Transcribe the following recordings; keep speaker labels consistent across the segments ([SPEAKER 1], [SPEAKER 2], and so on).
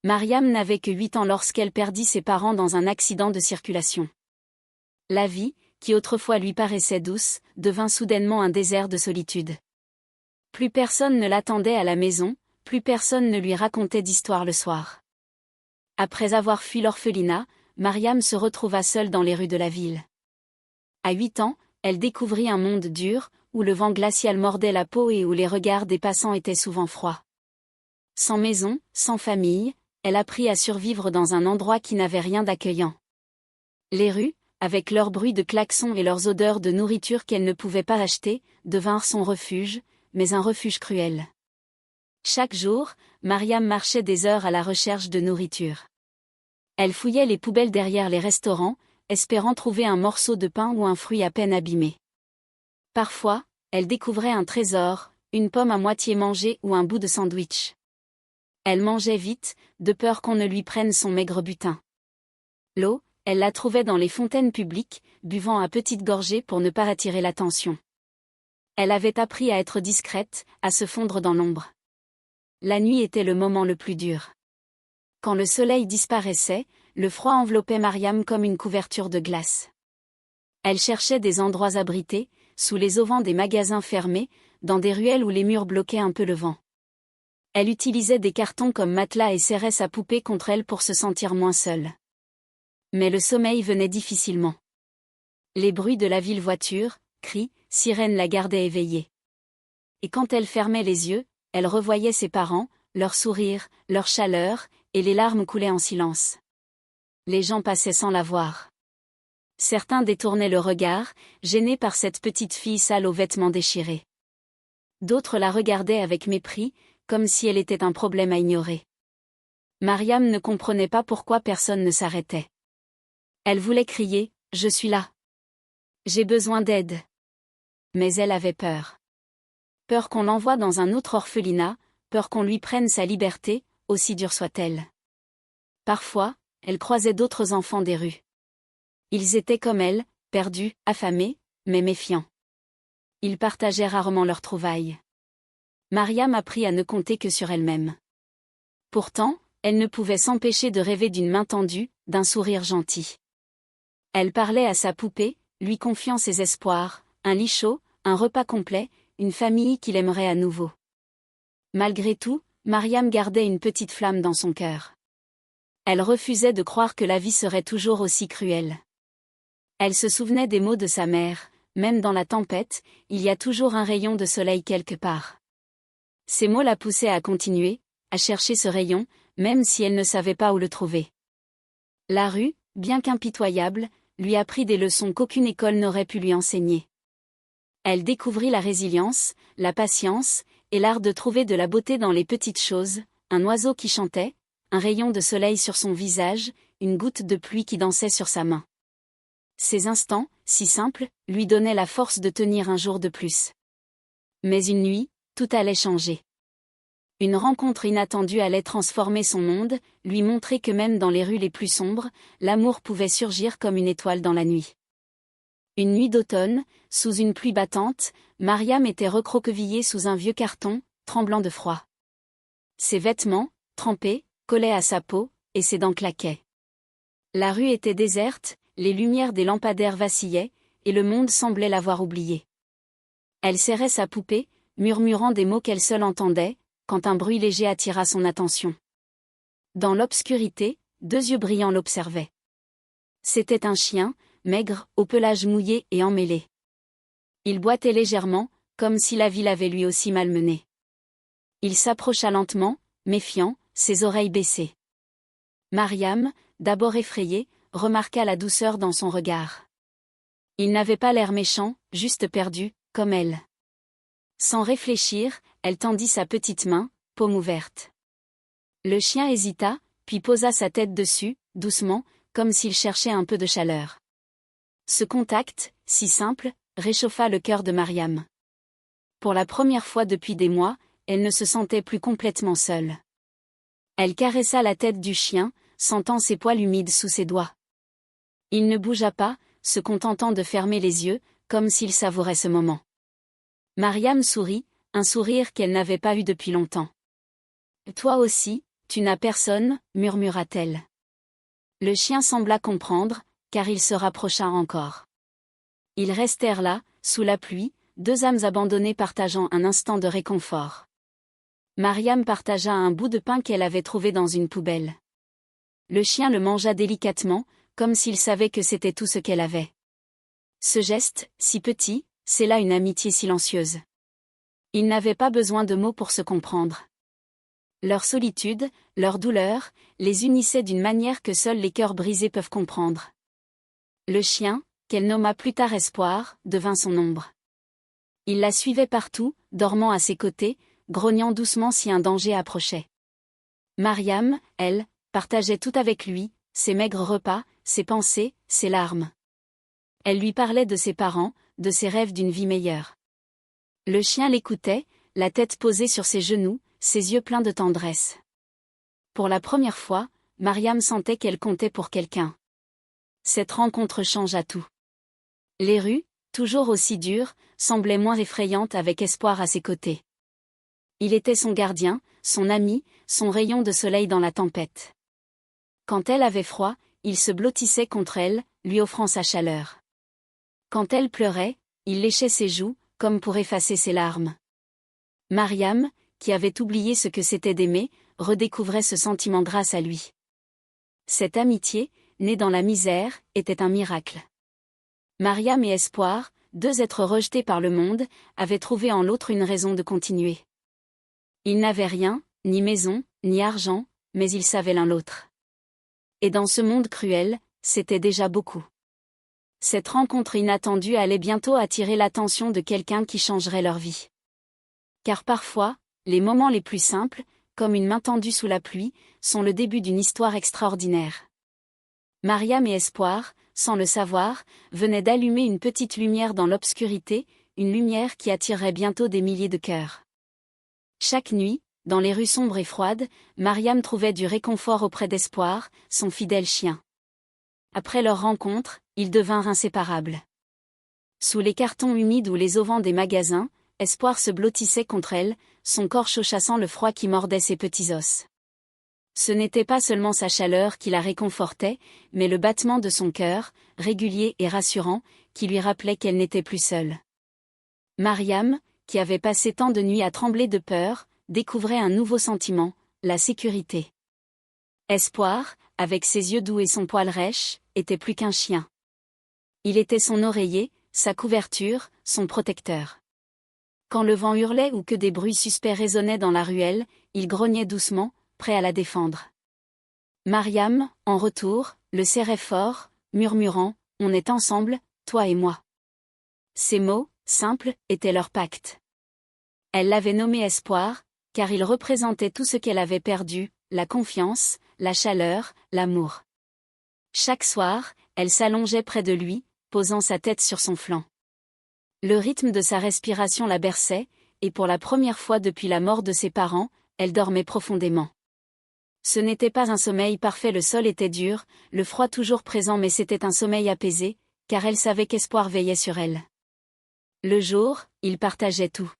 [SPEAKER 1] Mariam n'avait que 8 ans lorsqu'elle perdit ses parents dans un accident de circulation. La vie, qui autrefois lui paraissait douce, devint soudainement un désert de solitude. Plus personne ne l'attendait à la maison, plus personne ne lui racontait d'histoire le soir. Après avoir fui l'orphelinat, Mariam se retrouva seule dans les rues de la ville. À 8 ans, elle découvrit un monde dur, où le vent glacial mordait la peau et où les regards des passants étaient souvent froids. Sans maison, sans famille, elle apprit à survivre dans un endroit qui n'avait rien d'accueillant. Les rues, avec leurs bruits de klaxons et leurs odeurs de nourriture qu'elle ne pouvait pas acheter, devinrent son refuge, mais un refuge cruel. Chaque jour, Mariam marchait des heures à la recherche de nourriture. Elle fouillait les poubelles derrière les restaurants, espérant trouver un morceau de pain ou un fruit à peine abîmé. Parfois, elle découvrait un trésor, une pomme à moitié mangée ou un bout de sandwich. Elle mangeait vite, de peur qu'on ne lui prenne son maigre butin. L'eau, elle la trouvait dans les fontaines publiques, buvant à petites gorgées pour ne pas attirer l'attention. Elle avait appris à être discrète, à se fondre dans l'ombre. La nuit était le moment le plus dur. Quand le soleil disparaissait, le froid enveloppait Mariam comme une couverture de glace. Elle cherchait des endroits abrités, sous les auvents des magasins fermés, dans des ruelles où les murs bloquaient un peu le vent. Elle utilisait des cartons comme matelas et serrait sa poupée contre elle pour se sentir moins seule. Mais le sommeil venait difficilement. Les bruits de la ville voiture, cris, sirènes la gardaient éveillée. Et quand elle fermait les yeux, elle revoyait ses parents, leur sourire, leur chaleur, et les larmes coulaient en silence. Les gens passaient sans la voir. Certains détournaient le regard, gênés par cette petite fille sale aux vêtements déchirés. D'autres la regardaient avec mépris, comme si elle était un problème à ignorer. Mariam ne comprenait pas pourquoi personne ne s'arrêtait. Elle voulait crier « Je suis là. J'ai besoin d'aide. » Mais elle avait peur. Peur qu'on l'envoie dans un autre orphelinat, peur qu'on lui prenne sa liberté, aussi dure soit-elle. Parfois, elle croisait d'autres enfants des rues. Ils étaient comme elle, perdus, affamés, mais méfiants. Ils partageaient rarement leurs trouvailles. Mariam apprit à ne compter que sur elle-même. Pourtant, elle ne pouvait s'empêcher de rêver d'une main tendue, d'un sourire gentil. Elle parlait à sa poupée, lui confiant ses espoirs, un lit chaud, un repas complet, une famille qu'il aimerait à nouveau. Malgré tout, Mariam gardait une petite flamme dans son cœur. Elle refusait de croire que la vie serait toujours aussi cruelle. Elle se souvenait des mots de sa mère, même dans la tempête, il y a toujours un rayon de soleil quelque part. Ces mots la poussaient à continuer, à chercher ce rayon, même si elle ne savait pas où le trouver. La rue, bien qu'impitoyable, lui apprit des leçons qu'aucune école n'aurait pu lui enseigner. Elle découvrit la résilience, la patience, et l'art de trouver de la beauté dans les petites choses, un oiseau qui chantait, un rayon de soleil sur son visage, une goutte de pluie qui dansait sur sa main. Ces instants, si simples, lui donnaient la force de tenir un jour de plus. Mais une nuit, tout allait changer. Une rencontre inattendue allait transformer son monde, lui montrer que même dans les rues les plus sombres, l'amour pouvait surgir comme une étoile dans la nuit. Une nuit d'automne, sous une pluie battante, Mariam était recroquevillée sous un vieux carton, tremblant de froid. Ses vêtements, trempés, collaient à sa peau, et ses dents claquaient. La rue était déserte, les lumières des lampadaires vacillaient, et le monde semblait l'avoir oubliée. Elle serrait sa poupée, murmurant des mots qu'elle seule entendait, quand un bruit léger attira son attention. Dans l'obscurité, 2 yeux brillants l'observaient. C'était un chien, maigre, au pelage mouillé et emmêlé. Il boitait légèrement, comme si la vie l'avait lui aussi malmené. Il s'approcha lentement, méfiant, ses oreilles baissées. Mariam, d'abord effrayée, remarqua la douceur dans son regard. Il n'avait pas l'air méchant, juste perdu, comme elle. Sans réfléchir, elle tendit sa petite main, paume ouverte. Le chien hésita, puis posa sa tête dessus, doucement, comme s'il cherchait un peu de chaleur. Ce contact, si simple, réchauffa le cœur de Mariam. Pour la première fois depuis des mois, elle ne se sentait plus complètement seule. Elle caressa la tête du chien, sentant ses poils humides sous ses doigts. Il ne bougea pas, se contentant de fermer les yeux, comme s'il savourait ce moment. Mariam sourit, un sourire qu'elle n'avait pas eu depuis longtemps. « Toi aussi, Tu n'as personne, murmura-t-elle. Le chien sembla comprendre, car il se rapprocha encore. Ils restèrent là, sous la pluie, deux âmes abandonnées partageant un instant de réconfort. Mariam partagea un bout de pain qu'elle avait trouvé dans une poubelle. Le chien le mangea délicatement, comme s'il savait que c'était tout ce qu'elle avait. Ce geste, si petit, c'est là une amitié silencieuse. Ils n'avaient pas besoin de mots pour se comprendre. Leur solitude, leur douleur, les unissaient d'une manière que seuls les cœurs brisés peuvent comprendre. Le chien, qu'elle nomma plus tard Espoir, devint son ombre. Il la suivait partout, dormant à ses côtés, grognant doucement si un danger approchait. Mariam, elle, partageait tout avec lui, ses maigres repas, ses pensées, ses larmes. Elle lui parlait de ses parents, de ses rêves d'une vie meilleure. Le chien l'écoutait, la tête posée sur ses genoux, ses yeux pleins de tendresse. Pour la première fois, Mariam sentait qu'elle comptait pour quelqu'un. Cette rencontre changea tout. Les rues, toujours aussi dures, semblaient moins effrayantes avec Espoir à ses côtés. Il était son gardien, son ami, son rayon de soleil dans la tempête. Quand elle avait froid, il se blottissait contre elle, lui offrant sa chaleur. Quand elle pleurait, il léchait ses joues, comme pour effacer ses larmes. Mariam, qui avait oublié ce que c'était d'aimer, redécouvrait ce sentiment grâce à lui. Cette amitié, née dans la misère, était un miracle. Mariam et Espoir, deux êtres rejetés par le monde, avaient trouvé en l'autre une raison de continuer. Ils n'avaient rien, ni maison, ni argent, mais ils savaient l'un l'autre. Et dans ce monde cruel, c'était déjà beaucoup. Cette rencontre inattendue allait bientôt attirer l'attention de quelqu'un qui changerait leur vie. Car parfois, les moments les plus simples, comme une main tendue sous la pluie, sont le début d'une histoire extraordinaire. Mariam et Espoir, sans le savoir, venaient d'allumer une petite lumière dans l'obscurité, une lumière qui attirerait bientôt des milliers de cœurs. Chaque nuit, dans les rues sombres et froides, Mariam trouvait du réconfort auprès d'Espoir, son fidèle chien. Après leur rencontre, ils devinrent inséparables. Sous les cartons humides ou les auvents des magasins, Espoir se blottissait contre elle, son corps chaud chassant le froid qui mordait ses petits os. Ce n'était pas seulement sa chaleur qui la réconfortait, mais le battement de son cœur, régulier et rassurant, qui lui rappelait qu'elle n'était plus seule. Mariam, qui avait passé tant de nuits à trembler de peur, découvrait un nouveau sentiment, la sécurité. Espoir, avec ses yeux doux et son poil rêche, était plus qu'un chien. Il était son oreiller, sa couverture, son protecteur. Quand le vent hurlait ou que des bruits suspects résonnaient dans la ruelle, il grognait doucement, prêt à la défendre. Mariam, en retour, le serrait fort, murmurant « On est ensemble, toi et moi ». Ces mots, simples, étaient leur pacte. Elle l'avait nommé Espoir, car il représentait tout ce qu'elle avait perdu, la confiance, la chaleur, l'amour. Chaque soir, elle s'allongeait près de lui, posant sa tête sur son flanc. Le rythme de sa respiration la berçait, et pour la première fois depuis la mort de ses parents, elle dormait profondément. Ce n'était pas un sommeil parfait, le sol était dur, le froid toujours présent, mais c'était un sommeil apaisé, car elle savait qu'Espoir veillait sur elle. Le jour, ils partageaient tout.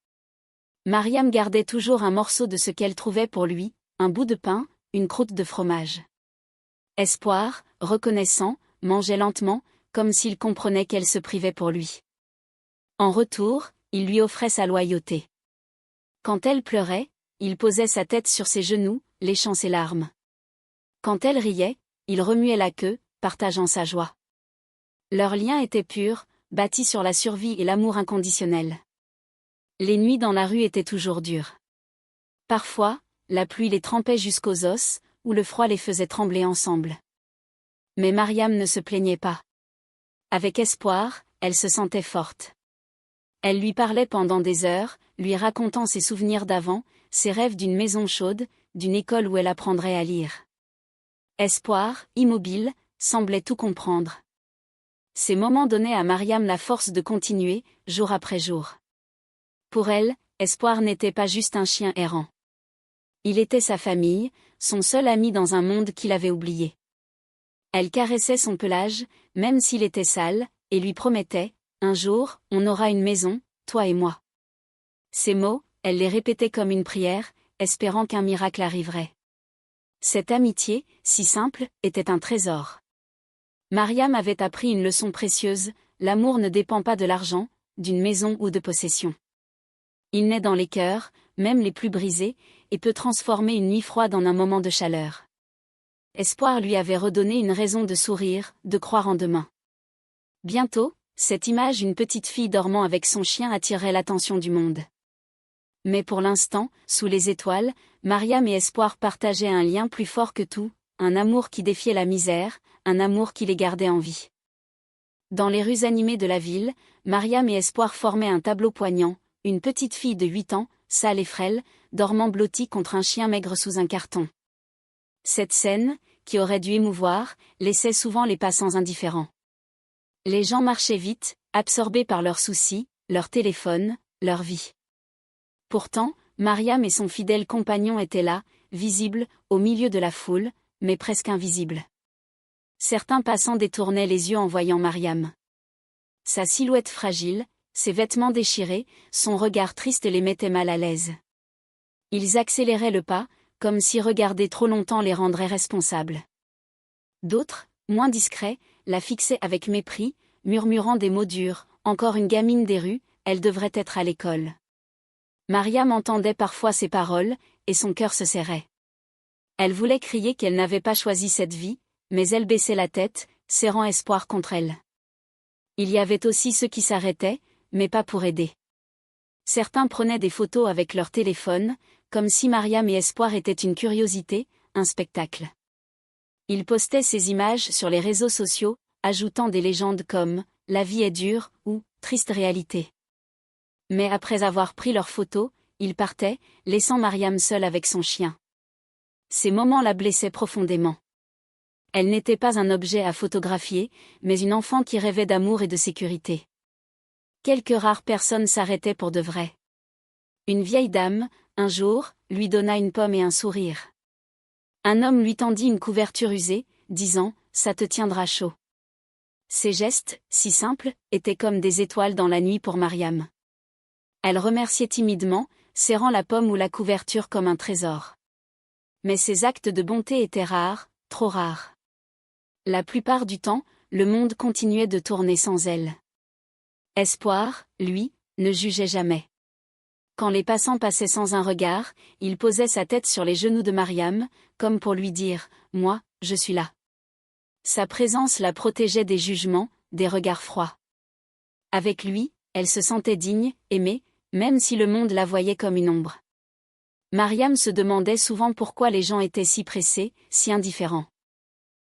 [SPEAKER 1] Mariam gardait toujours un morceau de ce qu'elle trouvait pour lui, un bout de pain, une croûte de fromage. Espoir, reconnaissant, mangeait lentement, comme s'il comprenait qu'elle se privait pour lui. En retour, il lui offrait sa loyauté. Quand elle pleurait, il posait sa tête sur ses genoux, léchant ses larmes. Quand elle riait, il remuait la queue, partageant sa joie. Leur lien était pur, bâti sur la survie et l'amour inconditionnel. Les nuits dans la rue étaient toujours dures. Parfois, la pluie les trempait jusqu'aux os, ou le froid les faisait trembler ensemble. Mais Mariam ne se plaignait pas. Avec Espoir, elle se sentait forte. Elle lui parlait pendant des heures, lui racontant ses souvenirs d'avant, ses rêves d'une maison chaude, d'une école où elle apprendrait à lire. Espoir, immobile, semblait tout comprendre. Ces moments donnaient à Mariam la force de continuer, jour après jour. Pour elle, Espoir n'était pas juste un chien errant. Il était sa famille, son seul ami dans un monde qu'il avait oublié. Elle caressait son pelage, même s'il était sale, et lui promettait « Un jour, on aura une maison, toi et moi ». Ces mots, elle les répétait comme une prière, espérant qu'un miracle arriverait. Cette amitié, si simple, était un trésor. Mariam avait appris une leçon précieuse, l'amour ne dépend pas de l'argent, d'une maison ou de possession. Il naît dans les cœurs, même les plus brisés, et peut transformer une nuit froide en un moment de chaleur. Espoir lui avait redonné une raison de sourire, de croire en demain. Bientôt, cette image d'une petite fille dormant avec son chien attirerait l'attention du monde. Mais pour l'instant, sous les étoiles, Mariam et Espoir partageaient un lien plus fort que tout, un amour qui défiait la misère, un amour qui les gardait en vie. Dans les rues animées de la ville, Mariam et Espoir formaient un tableau poignant, une petite fille de 8 ans, sale et frêle, dormant blottie contre un chien maigre sous un carton. Cette scène, qui aurait dû émouvoir, laissait souvent les passants indifférents. Les gens marchaient vite, absorbés par leurs soucis, leur téléphone, leur vie. Pourtant, Mariam et son fidèle compagnon étaient là, visibles, au milieu de la foule, mais presque invisibles. Certains passants détournaient les yeux en voyant Mariam. Sa silhouette fragile, ses vêtements déchirés, son regard triste les mettaient mal à l'aise. Ils accéléraient le pas, comme si regarder trop longtemps les rendrait responsables. D'autres, moins discrets, la fixaient avec mépris, murmurant des mots durs, encore une gamine des rues, elle devrait être à l'école. Mariam entendait parfois ces paroles, et son cœur se serrait. Elle voulait crier qu'elle n'avait pas choisi cette vie, mais elle baissait la tête, serrant Espoir contre elle. Il y avait aussi ceux qui s'arrêtaient, mais pas pour aider. Certains prenaient des photos avec leur téléphone, comme si Mariam et Espoir étaient une curiosité, un spectacle. Ils postaient ces images sur les réseaux sociaux, ajoutant des légendes comme « La vie est dure » ou « Triste réalité ». Mais après avoir pris leurs photos, ils partaient, laissant Mariam seule avec son chien. Ces moments la blessaient profondément. Elle n'était pas un objet à photographier, mais une enfant qui rêvait d'amour et de sécurité. Quelques rares personnes s'arrêtaient pour de vrai. Une vieille dame, un jour, lui donna une pomme et un sourire. Un homme lui tendit une couverture usée, disant « Ça te tiendra chaud ». Ces gestes, si simples, étaient comme des étoiles dans la nuit pour Mariam. Elle remerciait timidement, serrant la pomme ou la couverture comme un trésor. Mais ces actes de bonté étaient rares, trop rares. La plupart du temps, le monde continuait de tourner sans elle. Espoir, lui, ne jugeait jamais. Quand les passants passaient sans un regard, il posait sa tête sur les genoux de Mariam, comme pour lui dire « Moi, je suis là ». Sa présence la protégeait des jugements, des regards froids. Avec lui, elle se sentait digne, aimée, même si le monde la voyait comme une ombre. Mariam se demandait souvent pourquoi les gens étaient si pressés, si indifférents.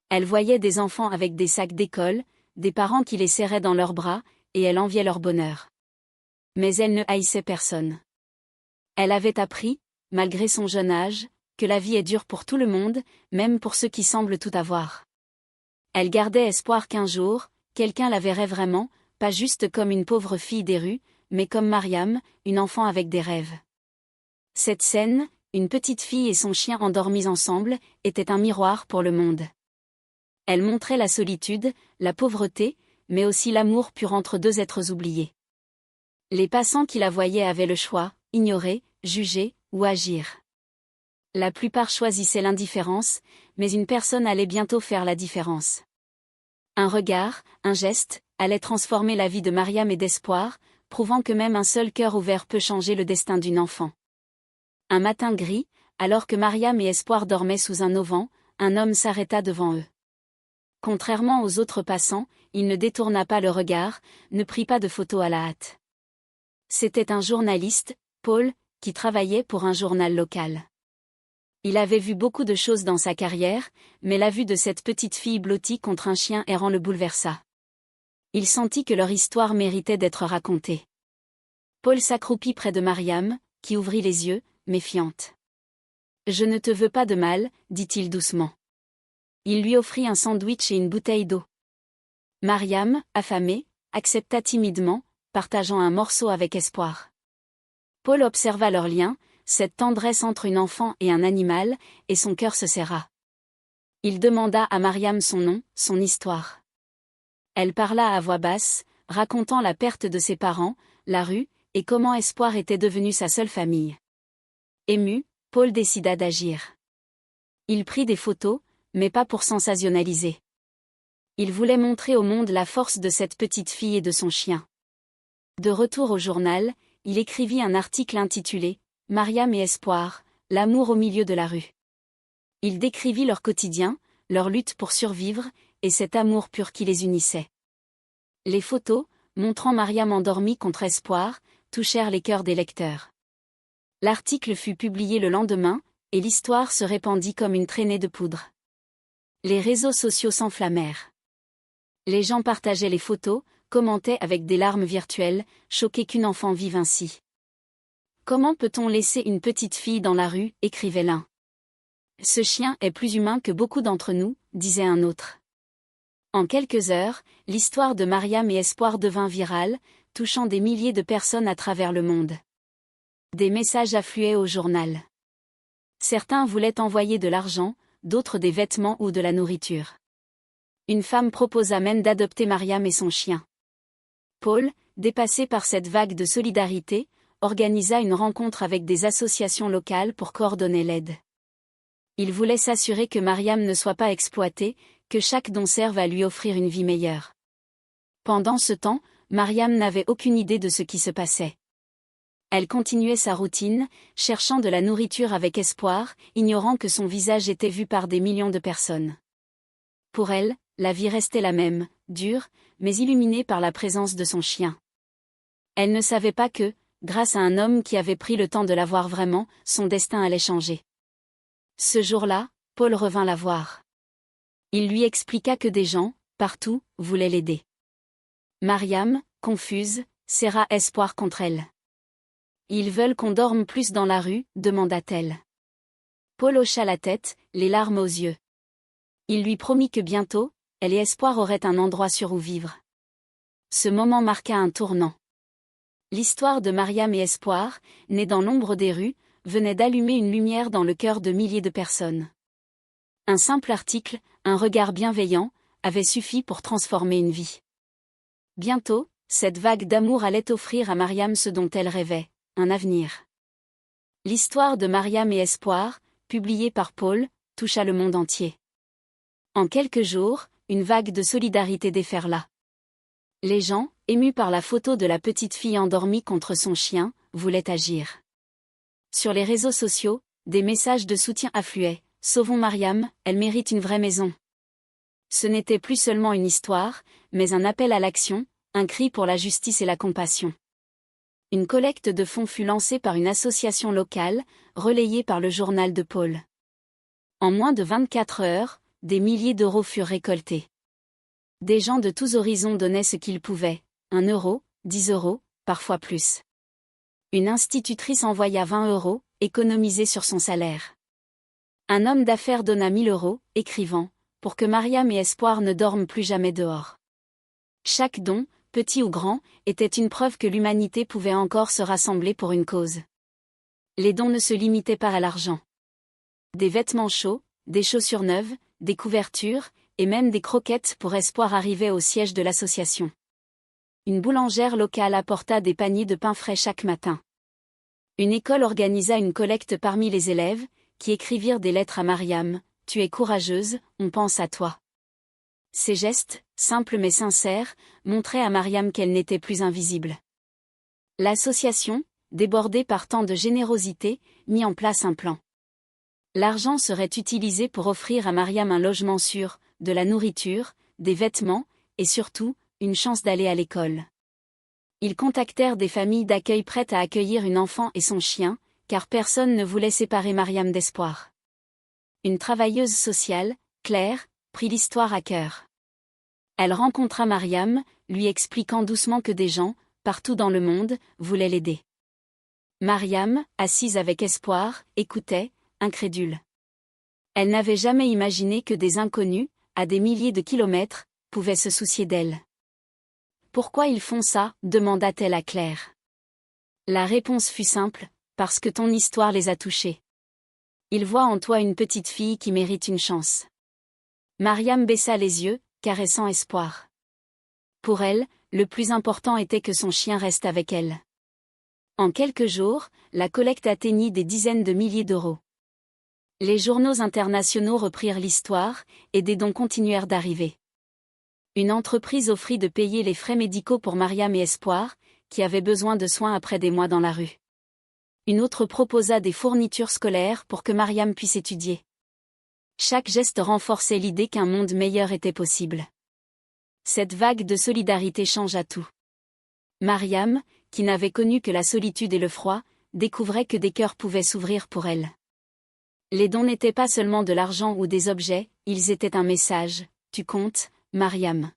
[SPEAKER 1] Elle voyait des enfants avec des sacs d'école, des parents qui les serraient dans leurs bras, et elle enviait leur bonheur. Mais elle ne haïssait personne. Elle avait appris, malgré son jeune âge, que la vie est dure pour tout le monde, même pour ceux qui semblent tout avoir. Elle gardait espoir qu'un jour, quelqu'un la verrait vraiment, pas juste comme une pauvre fille des rues, mais comme Mariam, une enfant avec des rêves. Cette scène, une petite fille et son chien endormis ensemble, était un miroir pour le monde. Elle montrait la solitude, la pauvreté, mais aussi l'amour pur entre deux êtres oubliés. Les passants qui la voyaient avaient le choix, ignorer, juger, ou agir. La plupart choisissaient l'indifférence, mais une personne allait bientôt faire la différence. Un regard, un geste, allait transformer la vie de Mariam et d'Espoir, prouvant que même un seul cœur ouvert peut changer le destin d'une enfant. Un matin gris, alors que Mariam et Espoir dormaient sous un auvent, un homme s'arrêta devant eux. Contrairement aux autres passants, il ne détourna pas le regard, ne prit pas de photos à la hâte. C'était un journaliste, Paul, qui travaillait pour un journal local. Il avait vu beaucoup de choses dans sa carrière, mais la vue de cette petite fille blottie contre un chien errant le bouleversa. Il sentit que leur histoire méritait d'être racontée. Paul s'accroupit près de Mariam, qui ouvrit les yeux, méfiante. « Je ne te veux pas de mal, dit-il doucement. » Il lui offrit un sandwich et une bouteille d'eau. Mariam, affamée, accepta timidement, partageant un morceau avec Espoir. Paul observa leur lien, cette tendresse entre une enfant et un animal, et son cœur se serra. Il demanda à Mariam son nom, son histoire. Elle parla à voix basse, racontant la perte de ses parents, la rue, et comment Espoir était devenu sa seule famille. Ému, Paul décida d'agir. Il prit des photos, mais pas pour sensationnaliser. Il voulait montrer au monde la force de cette petite fille et de son chien. De retour au journal, il écrivit un article intitulé « Mariam et Espoir, l'amour au milieu de la rue ». Il décrivit leur quotidien, leur lutte pour survivre, et cet amour pur qui les unissait. Les photos, montrant Mariam endormie contre Espoir, touchèrent les cœurs des lecteurs. L'article fut publié le lendemain, et l'histoire se répandit comme une traînée de poudre. Les réseaux sociaux s'enflammèrent. Les gens partageaient les photos, commentaient avec des larmes virtuelles, choqués qu'une enfant vive ainsi. Comment peut-on laisser une petite fille dans la rue, écrivait l'un. Ce chien est plus humain que beaucoup d'entre nous, disait un autre. En quelques heures, l'histoire de Mariam et Espoir devint virale, touchant des milliers de personnes à travers le monde. Des messages affluaient au journal. Certains voulaient envoyer de l'argent, d'autres des vêtements ou de la nourriture. Une femme proposa même d'adopter Mariam et son chien. Paul, dépassé par cette vague de solidarité, organisa une rencontre avec des associations locales pour coordonner l'aide. Il voulait s'assurer que Mariam ne soit pas exploitée, que chaque don serve à lui offrir une vie meilleure. Pendant ce temps, Mariam n'avait aucune idée de ce qui se passait. Elle continuait sa routine, cherchant de la nourriture avec espoir, ignorant que son visage était vu par des millions de personnes. Pour elle, la vie restait la même, dure, mais illuminée par la présence de son chien. Elle ne savait pas que, grâce à un homme qui avait pris le temps de la voir vraiment, son destin allait changer. Ce jour-là, Paul revint la voir. Il lui expliqua que des gens, partout, voulaient l'aider. Mariam, confuse, serra Espoir contre elle. « Ils veulent qu'on dorme plus dans la rue ?» demanda-t-elle. Paul hocha la tête, les larmes aux yeux. Il lui promit que bientôt, elle et Espoir auraient un endroit sûr où vivre. Ce moment marqua un tournant. L'histoire de Mariam et Espoir, née dans l'ombre des rues, venait d'allumer une lumière dans le cœur de milliers de personnes. Un simple article, un regard bienveillant, avait suffi pour transformer une vie. Bientôt, cette vague d'amour allait offrir à Mariam ce dont elle rêvait, un avenir. L'histoire de Mariam et Espoir, publiée par Paul, toucha le monde entier. En quelques jours, une vague de solidarité déferla. Les gens, émus par la photo de la petite fille endormie contre son chien, voulaient agir. Sur les réseaux sociaux, des messages de soutien affluaient. « Sauvons Mariam, elle mérite une vraie maison ». Ce n'était plus seulement une histoire, mais un appel à l'action, un cri pour la justice et la compassion. Une collecte de fonds fut lancée par une association locale, relayée par le journal de Paul. En moins de 24 heures, des milliers d'euros furent récoltés. Des gens de tous horizons donnaient ce qu'ils pouvaient, 1 euro, 10 euros, parfois plus. Une institutrice envoya 20 euros, économisés sur son salaire. Un homme d'affaires donna 1 000 euros, écrivant « Pour que Mariam et Espoir ne dorment plus jamais dehors ». Chaque don, petit ou grand, était une preuve que l'humanité pouvait encore se rassembler pour une cause. Les dons ne se limitaient pas à l'argent. Des vêtements chauds, des chaussures neuves, des couvertures, et même des croquettes pour Espoir arrivaient au siège de l'association. Une boulangère locale apporta des paniers de pain frais chaque matin. Une école organisa une collecte parmi les élèves, qui écrivirent des lettres à Mariam, « Tu es courageuse, on pense à toi ». Ces gestes, simples mais sincères, montraient à Mariam qu'elle n'était plus invisible. L'association, débordée par tant de générosité, mit en place un plan. L'argent serait utilisé pour offrir à Mariam un logement sûr, de la nourriture, des vêtements, et surtout, une chance d'aller à l'école. Ils contactèrent des familles d'accueil prêtes à accueillir une enfant et son chien, car personne ne voulait séparer Mariam d'Espoir. Une travailleuse sociale, Claire, prit l'histoire à cœur. Elle rencontra Mariam, lui expliquant doucement que des gens, partout dans le monde, voulaient l'aider. Mariam, assise avec Espoir, écoutait, incrédule. Elle n'avait jamais imaginé que des inconnus, à des milliers de kilomètres, pouvaient se soucier d'elle. « Pourquoi ils font ça ?» demanda-t-elle à Claire. La réponse fut simple, parce que ton histoire les a touchés. Ils voient en toi une petite fille qui mérite une chance. Mariam baissa les yeux, caressant Espoir. Pour elle, le plus important était que son chien reste avec elle. En quelques jours, la collecte atteignit des dizaines de milliers d'euros. Les journaux internationaux reprirent l'histoire, et des dons continuèrent d'arriver. Une entreprise offrit de payer les frais médicaux pour Mariam et Espoir, qui avaient besoin de soins après des mois dans la rue. Une autre proposa des fournitures scolaires pour que Mariam puisse étudier. Chaque geste renforçait l'idée qu'un monde meilleur était possible. Cette vague de solidarité changea tout. Mariam, qui n'avait connu que la solitude et le froid, découvrait que des cœurs pouvaient s'ouvrir pour elle. Les dons n'étaient pas seulement de l'argent ou des objets, ils étaient un message. Tu comptes, Mariam.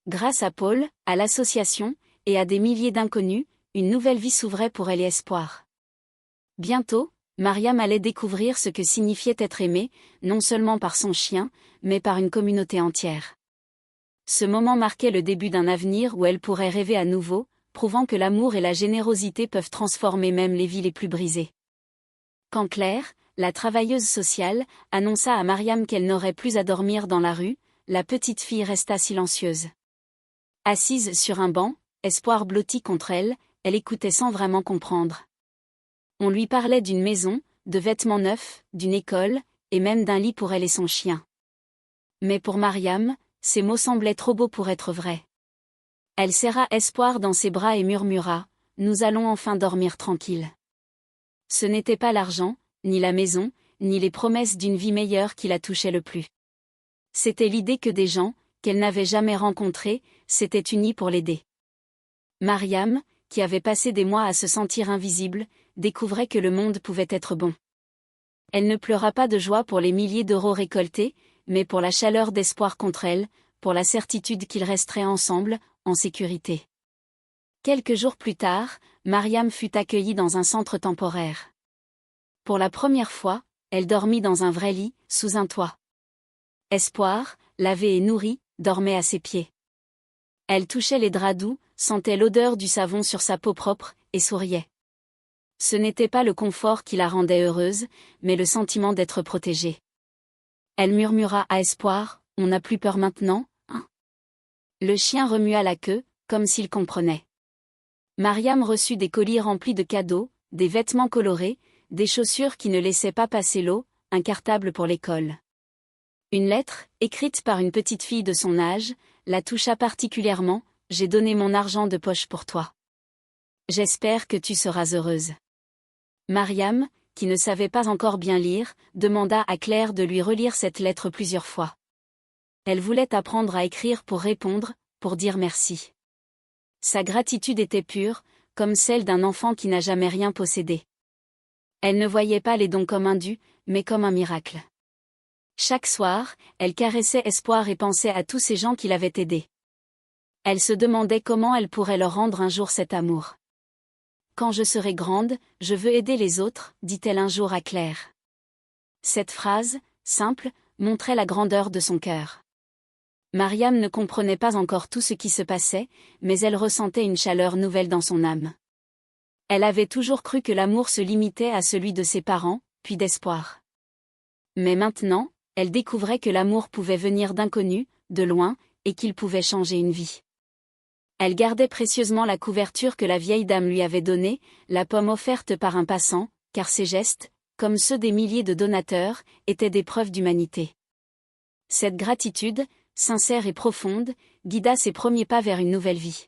[SPEAKER 1] Grâce à Paul, à l'association, et à des milliers d'inconnus, une nouvelle vie s'ouvrait pour elle et Espoir. Bientôt, Mariam allait découvrir ce que signifiait être aimée, non seulement par son chien, mais par une communauté entière. Ce moment marquait le début d'un avenir où elle pourrait rêver à nouveau, prouvant que l'amour et la générosité peuvent transformer même les vies les plus brisées. Quand Claire, la travailleuse sociale, annonça à Mariam qu'elle n'aurait plus à dormir dans la rue, la petite fille resta silencieuse. Assise sur un banc, Espoir blotti contre elle, elle écoutait sans vraiment comprendre. On lui parlait d'une maison, de vêtements neufs, d'une école, et même d'un lit pour elle et son chien. Mais pour Mariam, ces mots semblaient trop beaux pour être vrais. Elle serra Espoir dans ses bras et murmura « Nous allons enfin dormir tranquille ». Ce n'était pas l'argent, ni la maison, ni les promesses d'une vie meilleure qui la touchaient le plus. C'était l'idée que des gens, qu'elle n'avait jamais rencontrés, s'étaient unis pour l'aider. Mariam, qui avait passé des mois à se sentir invisible, découvrait que le monde pouvait être bon. Elle ne pleura pas de joie pour les milliers d'euros récoltés, mais pour la chaleur d'espoir contre elle, pour la certitude qu'ils resteraient ensemble, en sécurité. Quelques jours plus tard, Mariam fut accueillie dans un centre temporaire. Pour la première fois, elle dormit dans un vrai lit, sous un toit. Espoir, lavé et nourri, dormait à ses pieds. Elle touchait les draps doux, sentait l'odeur du savon sur sa peau propre, et souriait. Ce n'était pas le confort qui la rendait heureuse, mais le sentiment d'être protégée. Elle murmura à Espoir, « On n'a plus peur maintenant, hein ?» Le chien remua la queue, comme s'il comprenait. Mariam reçut des colis remplis de cadeaux, des vêtements colorés, des chaussures qui ne laissaient pas passer l'eau, un cartable pour l'école. Une lettre, écrite par une petite fille de son âge, la toucha particulièrement, « J'ai donné mon argent de poche pour toi. J'espère que tu seras heureuse. » Mariam, qui ne savait pas encore bien lire, demanda à Claire de lui relire cette lettre plusieurs fois. Elle voulait apprendre à écrire pour répondre, pour dire merci. Sa gratitude était pure, comme celle d'un enfant qui n'a jamais rien possédé. Elle ne voyait pas les dons comme un dû, mais comme un miracle. Chaque soir, elle caressait Espoir et pensait à tous ces gens qui l'avaient aidée. Elle se demandait comment elle pourrait leur rendre un jour cet amour. Quand je serai grande, je veux aider les autres, dit-elle un jour à Claire. Cette phrase, simple, montrait la grandeur de son cœur. Mariam ne comprenait pas encore tout ce qui se passait, mais elle ressentait une chaleur nouvelle dans son âme. Elle avait toujours cru que l'amour se limitait à celui de ses parents, puis d'Espoir. Mais maintenant, elle découvrait que l'amour pouvait venir d'inconnus, de loin, et qu'il pouvait changer une vie. Elle gardait précieusement la couverture que la vieille dame lui avait donnée, la pomme offerte par un passant, car ses gestes, comme ceux des milliers de donateurs, étaient des preuves d'humanité. Cette gratitude, sincère et profonde, guida ses premiers pas vers une nouvelle vie.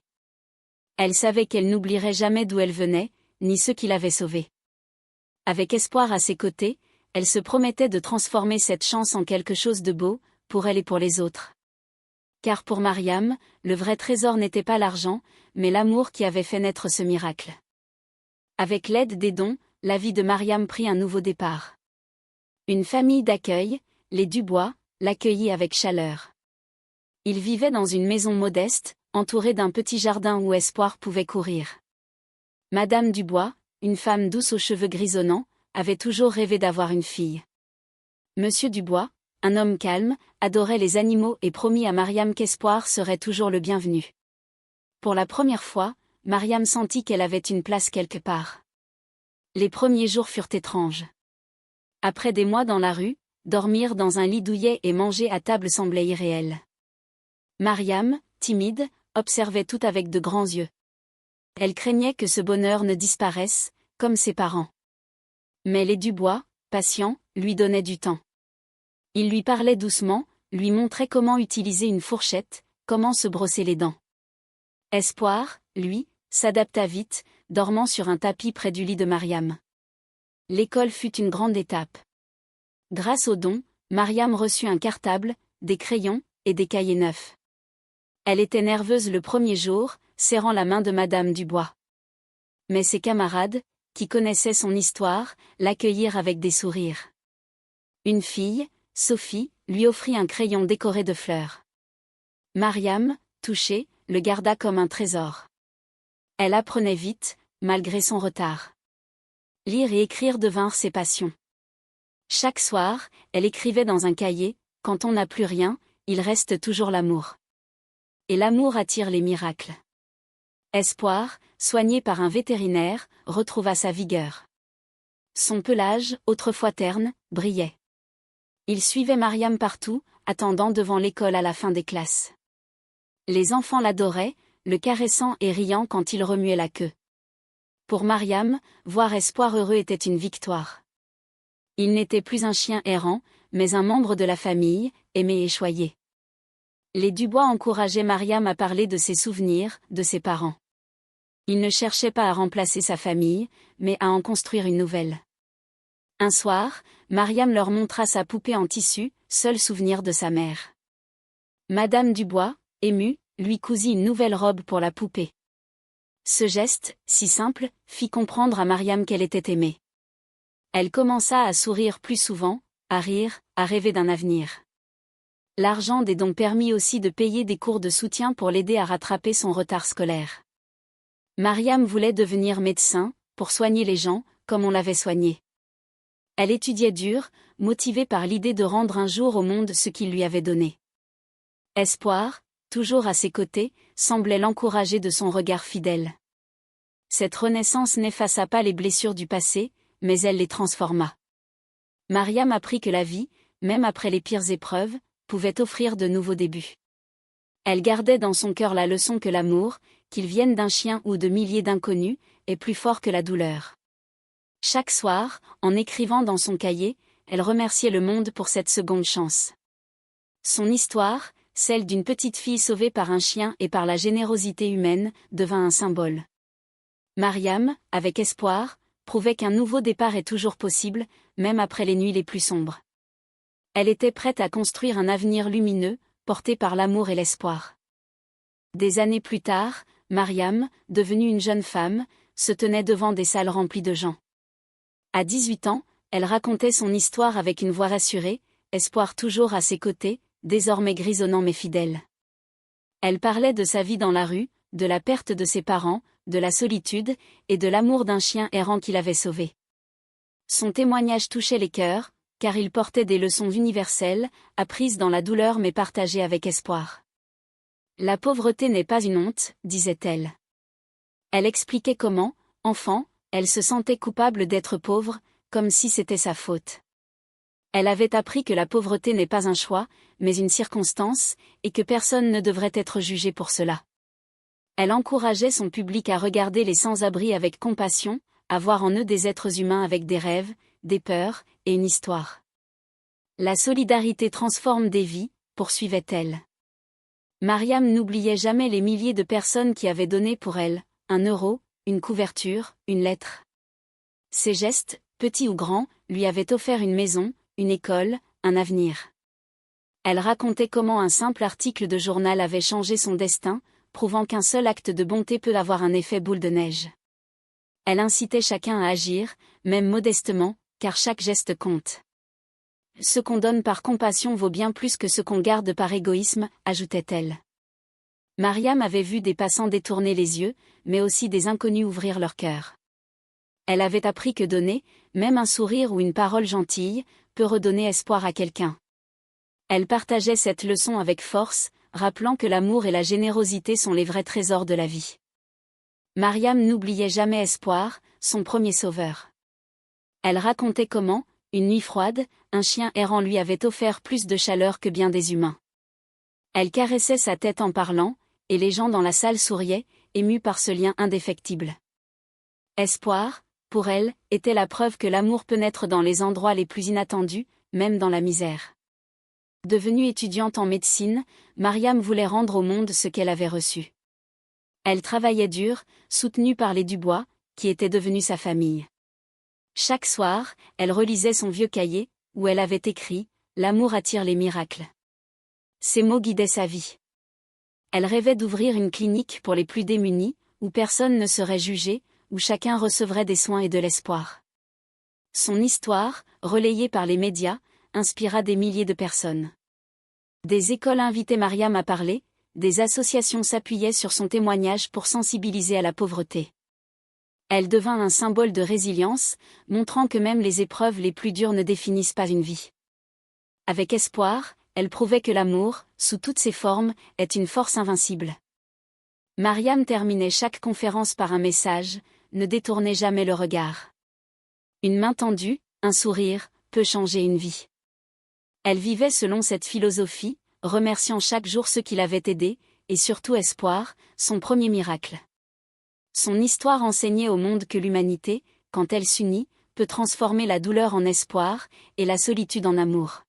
[SPEAKER 1] Elle savait qu'elle n'oublierait jamais d'où elle venait, ni ceux qui l'avaient sauvée. Avec Espoir à ses côtés, elle se promettait de transformer cette chance en quelque chose de beau, pour elle et pour les autres. Car pour Mariam, le vrai trésor n'était pas l'argent, mais l'amour qui avait fait naître ce miracle. Avec l'aide des dons, la vie de Mariam prit un nouveau départ. Une famille d'accueil, les Dubois, l'accueillit avec chaleur. Ils vivaient dans une maison modeste, entourée d'un petit jardin où Espoir pouvait courir. Madame Dubois, une femme douce aux cheveux grisonnants, avait toujours rêvé d'avoir une fille. Monsieur Dubois, un homme calme, adorait les animaux et promit à Mariam qu'Espoir serait toujours le bienvenu. Pour la première fois, Mariam sentit qu'elle avait une place quelque part. Les premiers jours furent étranges. Après des mois dans la rue, dormir dans un lit douillet et manger à table semblait irréel. Mariam, timide, observait tout avec de grands yeux. Elle craignait que ce bonheur ne disparaisse, comme ses parents. Mais les Dubois, patient, lui donnait du temps. Il lui parlait doucement, lui montrait comment utiliser une fourchette, comment se brosser les dents. Espoir, lui, s'adapta vite, dormant sur un tapis près du lit de Mariam. L'école fut une grande étape. Grâce aux dons, Mariam reçut un cartable, des crayons, et des cahiers neufs. Elle était nerveuse le premier jour, serrant la main de Madame Dubois. Mais ses camarades, qui connaissaient son histoire, l'accueillirent avec des sourires. Une fille, Sophie, lui offrit un crayon décoré de fleurs. Mariam, touchée, le garda comme un trésor. Elle apprenait vite, malgré son retard. Lire et écrire devinrent ses passions. Chaque soir, elle écrivait dans un cahier, « Quand on n'a plus rien, il reste toujours l'amour. » Et l'amour attire les miracles. Espoir, soigné par un vétérinaire, retrouva sa vigueur. Son pelage, autrefois terne, brillait. Il suivait Mariam partout, attendant devant l'école à la fin des classes. Les enfants l'adoraient, le caressant et riant quand il remuait la queue. Pour Mariam, voir Espoir heureux était une victoire. Il n'était plus un chien errant, mais un membre de la famille, aimé et choyé. Les Dubois encourageaient Mariam à parler de ses souvenirs, de ses parents. Il ne cherchait pas à remplacer sa famille, mais à en construire une nouvelle. Un soir, Mariam leur montra sa poupée en tissu, seul souvenir de sa mère. Madame Dubois, émue, lui cousit une nouvelle robe pour la poupée. Ce geste, si simple, fit comprendre à Mariam qu'elle était aimée. Elle commença à sourire plus souvent, à rire, à rêver d'un avenir. L'argent des dons permit aussi de payer des cours de soutien pour l'aider à rattraper son retard scolaire. Mariam voulait devenir médecin, pour soigner les gens, comme on l'avait soigné. Elle étudiait dur, motivée par l'idée de rendre un jour au monde ce qu'il lui avait donné. Espoir, toujours à ses côtés, semblait l'encourager de son regard fidèle. Cette renaissance n'effaça pas les blessures du passé, mais elle les transforma. Mariam apprit que la vie, même après les pires épreuves, pouvait offrir de nouveaux débuts. Elle gardait dans son cœur la leçon que l'amour, qu'il vienne d'un chien ou de milliers d'inconnus, est plus fort que la douleur. Chaque soir, en écrivant dans son cahier, elle remerciait le monde pour cette seconde chance. Son histoire, celle d'une petite fille sauvée par un chien et par la générosité humaine, devint un symbole. Mariam, avec espoir, prouvait qu'un nouveau départ est toujours possible, même après les nuits les plus sombres. Elle était prête à construire un avenir lumineux, porté par l'amour et l'espoir. Des années plus tard, Mariam, devenue une jeune femme, se tenait devant des salles remplies de gens. À 18 ans, elle racontait son histoire avec une voix rassurée, espoir toujours à ses côtés, désormais grisonnant mais fidèle. Elle parlait de sa vie dans la rue, de la perte de ses parents, de la solitude, et de l'amour d'un chien errant qu'il avait sauvé. Son témoignage touchait les cœurs, car il portait des leçons universelles, apprises dans la douleur mais partagées avec espoir. La pauvreté n'est pas une honte, disait-elle. Elle expliquait comment, enfant, elle se sentait coupable d'être pauvre, comme si c'était sa faute. Elle avait appris que la pauvreté n'est pas un choix, mais une circonstance, et que personne ne devrait être jugé pour cela. Elle encourageait son public à regarder les sans-abri avec compassion, à voir en eux des êtres humains avec des rêves, des peurs, et une histoire. La solidarité transforme des vies, poursuivait-elle. Mariam n'oubliait jamais les milliers de personnes qui avaient donné pour elle, 1 euro, une couverture, une lettre. Ces gestes, petits ou grands, lui avaient offert une maison, une école, un avenir. Elle racontait comment un simple article de journal avait changé son destin, prouvant qu'un seul acte de bonté peut avoir un effet boule de neige. Elle incitait chacun à agir, même modestement, car chaque geste compte. Ce qu'on donne par compassion vaut bien plus que ce qu'on garde par égoïsme, ajoutait-elle. Mariam avait vu des passants détourner les yeux, mais aussi des inconnus ouvrir leur cœur. Elle avait appris que donner, même un sourire ou une parole gentille, peut redonner espoir à quelqu'un. Elle partageait cette leçon avec force, rappelant que l'amour et la générosité sont les vrais trésors de la vie. Mariam n'oubliait jamais Espoir, son premier sauveur. Elle racontait comment, une nuit froide, un chien errant lui avait offert plus de chaleur que bien des humains. Elle caressait sa tête en parlant, et les gens dans la salle souriaient, émus par ce lien indéfectible. Espoir, pour elle, était la preuve que l'amour peut naître dans les endroits les plus inattendus, même dans la misère. Devenue étudiante en médecine, Mariam voulait rendre au monde ce qu'elle avait reçu. Elle travaillait dur, soutenue par les Dubois, qui étaient devenus sa famille. Chaque soir, elle relisait son vieux cahier, où elle avait écrit « L'amour attire les miracles ». Ces mots guidaient sa vie. Elle rêvait d'ouvrir une clinique pour les plus démunis, où personne ne serait jugé, où chacun recevrait des soins et de l'espoir. Son histoire, relayée par les médias, inspira des milliers de personnes. Des écoles invitaient Mariam à parler, des associations s'appuyaient sur son témoignage pour sensibiliser à la pauvreté. Elle devint un symbole de résilience, montrant que même les épreuves les plus dures ne définissent pas une vie. Avec espoir, elle prouvait que l'amour, sous toutes ses formes, est une force invincible. Mariam terminait chaque conférence par un message, ne détournez jamais le regard. Une main tendue, un sourire, peut changer une vie. Elle vivait selon cette philosophie, remerciant chaque jour ceux qui l'avaient aidée, et surtout espoir, son premier miracle. Son histoire enseignait au monde que l'humanité, quand elle s'unit, peut transformer la douleur en espoir, et la solitude en amour.